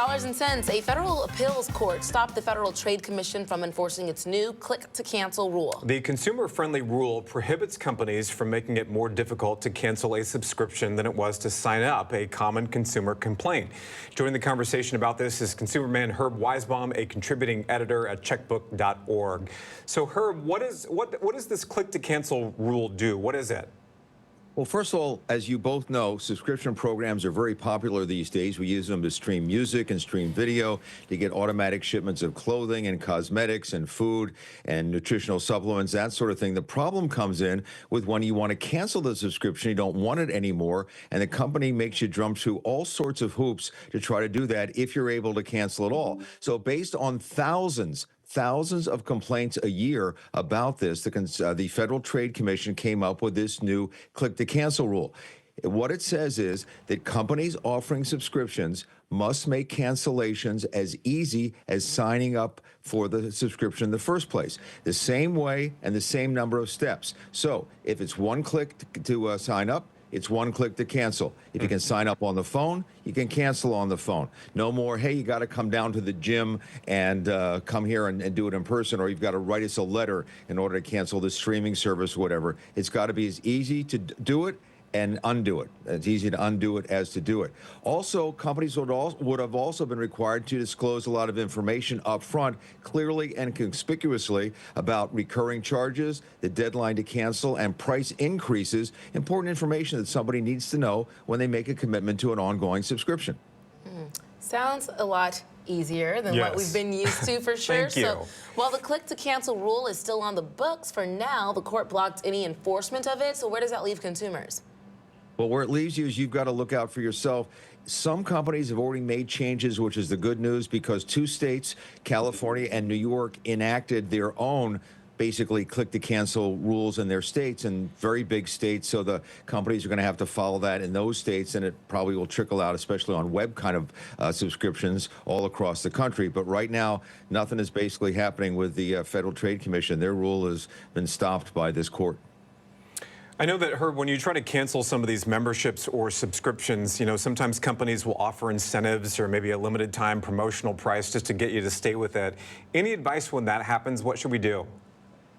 Dollars and cents. A federal appeals court stopped the Federal Trade Commission from enforcing its new click-to-cancel rule. The consumer-friendly rule prohibits companies from making it more difficult to cancel a subscription than it was to sign up, a common consumer complaint. Joining the conversation about this is ConsumerMan Herb Weisbaum, a contributing editor at checkbook.org. So Herb, what does this click-to-cancel rule do? What is it? Well, first of all, as you both know, subscription programs are very popular these days. We use them to stream music and stream video, to get automatic shipments of clothing and cosmetics and food and nutritional supplements, that sort of thing. The problem comes in with when you want to cancel the subscription, you don't want it anymore, and the company makes you jump through all sorts of hoops to try to do that if you're able to cancel it all. So based on thousands of complaints a year about this, the Federal Trade Commission came up with this new click-to-cancel rule. What it says is that companies offering subscriptions must make cancellations as easy as signing up for the subscription in the first place, the same way and the same number of steps. So if it's one click to sign up, it's one click to cancel. If you can sign up on the phone, you can cancel on the phone. No more, hey, you got to come down to the gym and come here and do it in person, or you've got to write us a letter in order to cancel the streaming service, whatever. It's got to be as easy to do it and undo it. It's easy to undo it as to do it. Also, companies would have also been required to disclose a lot of information up front, clearly and conspicuously, about recurring charges, the deadline to cancel, and price increases, important information that somebody needs to know when they make a commitment to an ongoing subscription. Sounds a lot easier than what we've been used to, for sure. Thank you. So while the click-to-cancel rule is still on the books for now, the court blocked any enforcement of it. So where does that leave consumers? Well, where it leaves you is you've got to look out for yourself. Some companies have already made changes, which is the good news, because 2 states, California and New York, enacted their own basically click-to-cancel rules in their states, and very big states, so the companies are going to have to follow that in those states, and it probably will trickle out, especially on web kind of subscriptions all across the country. But right now, nothing is basically happening with the Federal Trade Commission. Their rule has been stopped by this court. I know that, Herb, when you try to cancel some of these memberships or subscriptions, sometimes companies will offer incentives or maybe a limited time promotional price just to get you to stay with it. Any advice when that happens? What should we do?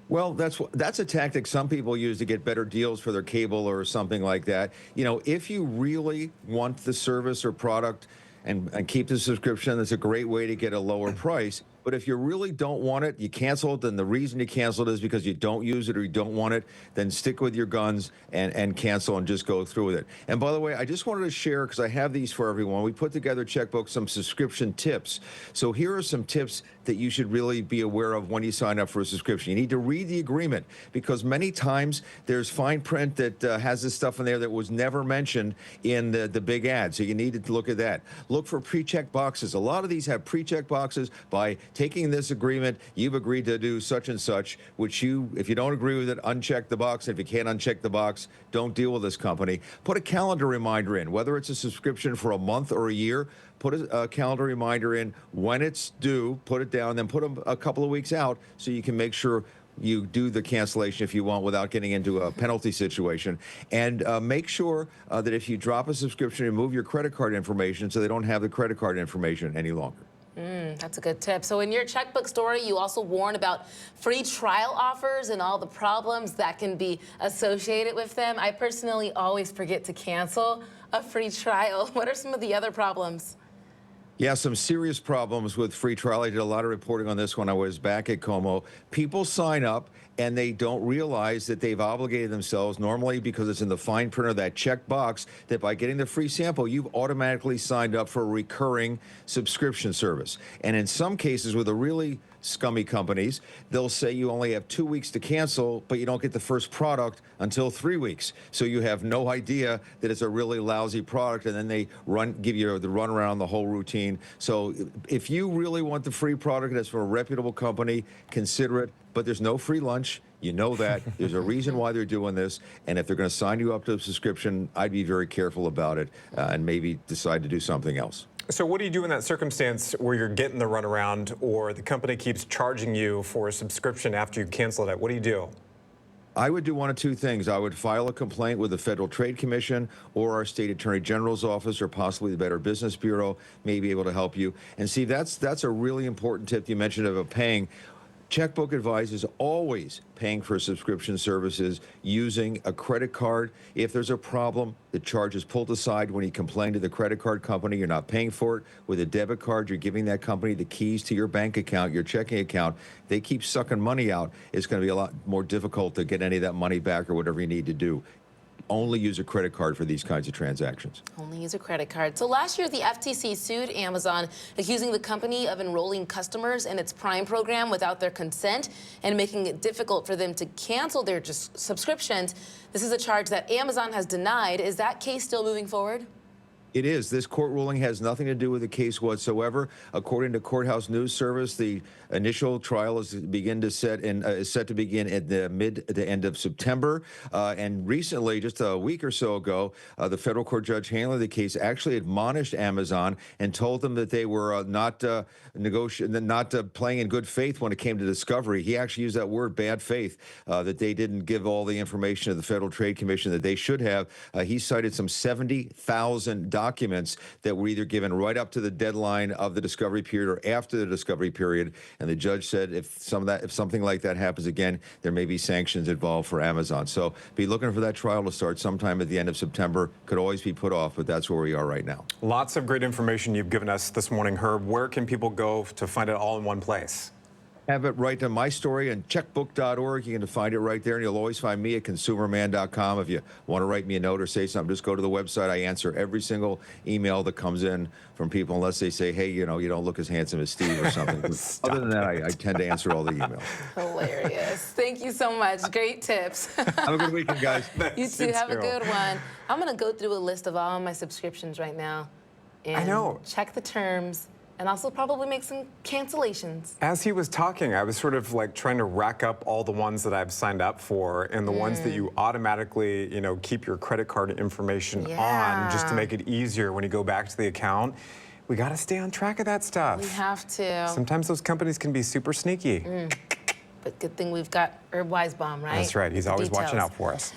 Well, that's a tactic some people use to get better deals for their cable or something like that. If you really want the service or product and keep the subscription, that's a great way to get a lower price. But if you really don't want it, you cancel it, then the reason you cancel it is because you don't use it or you don't want it, then stick with your guns and cancel and just go through with it. And by the way, I just wanted to share, because I have these for everyone, we put together, Checkbook, some subscription tips. So here are some tips that you should really be aware of when you sign up for a subscription. You need to read the agreement, because many times there's fine print that has this stuff in there that was never mentioned in the big ad. So you need to look at that. Look for pre-check boxes. A lot of these have pre-check boxes. By taking this agreement, you've agreed to do such and such, which if you don't agree with it, uncheck the box. If you can't uncheck the box, don't deal with this company. Put a calendar reminder in, whether it's a subscription for a month or a year. Put a calendar reminder in when it's due, put it down, then put a couple of weeks out so you can make sure you do the cancellation if you want without getting into a penalty situation. And make sure that if you drop a subscription, remove your credit card information so they don't have the credit card information any longer. That's a good tip. So in your checkbook story, you also warn about free trial offers and all the problems that can be associated with them. I personally always forget to cancel a free trial. What are some of the other problems? Yeah, some serious problems with free trial. I did a lot of reporting on this when I was back at KOMO. People sign up and they don't realize that they've obligated themselves, normally because it's in the fine print of that check box, that by getting the free sample, you've automatically signed up for a recurring subscription service. And in some cases, with the really scummy companies, they'll say you only have 2 weeks to cancel, but you don't get the first product until 3 weeks. So you have no idea that it's a really lousy product, and then they give you the runaround, the whole routine. So if you really want the free product that's from a reputable company, consider it. But there's no free lunch. You know that. There's a reason why they're doing this. And if they're going to sign you up to a subscription, I'd be very careful about it and maybe decide to do something else. So what do you do in that circumstance where you're getting the runaround or the company keeps charging you for a subscription after you cancel it? What do you do? I would do one of two things. I would file a complaint with the Federal Trade Commission or our State Attorney General's office or possibly the Better Business Bureau may be able to help you. And see, that's a really important tip you mentioned about paying. Checkbook Advice is always paying for subscription services using a credit card. If there's a problem, the charge is pulled aside when you complain to the credit card company. You're not paying for it. With a debit card, you're giving that company the keys to your bank account, your checking account. They keep sucking money out. It's going to be a lot more difficult to get any of that money back or whatever you need to do. Only use a credit card for these kinds of transactions. Only use a credit card. So last year, the FTC sued Amazon, accusing the company of enrolling customers in its Prime program without their consent and making it difficult for them to cancel their subscriptions. This is a charge that Amazon has denied. Is that case still moving forward? It is. This court ruling has nothing to do with the case whatsoever. According to Courthouse News Service, the initial trial is set to begin at the end of September. And recently, just a week or so ago, the federal court judge handling the case actually admonished Amazon and told them that they were not playing in good faith when it came to discovery. He actually used that word, bad faith, that they didn't give all the information to the Federal Trade Commission that they should have. He cited some 70,000 documents that were either given right up to the deadline of the discovery period or after the discovery period. And the judge said if something like that happens again, there may be sanctions involved for Amazon. So be looking for that trial to start sometime at the end of September. Could always be put off, but that's where we are right now. Lots of great information you've given us this morning, Herb. Where can people go to find it all in one place? Have it right on my story and checkbook.org. You can find it right there, and you'll always find me at consumerman.com. If you want to write me a note or say something, just go to the website. I answer every single email that comes in from people, unless they say, hey, you don't look as handsome as Steve or something. Other than that, I tend to answer all the emails. Hilarious. Thank you so much. Great tips. Have a good weekend, guys. You too. Have a good one. I'm going to go through a list of all my subscriptions right now and check the terms. And also probably make some cancellations. As he was talking, I was sort of like trying to rack up all the ones that I've signed up for and the ones that you automatically, keep your credit card information on just to make it easier when you go back to the account. We got to stay on track of that stuff. We have to. Sometimes those companies can be super sneaky. But good thing we've got Herb Weisbaum, right? That's right. He's always watching out for us.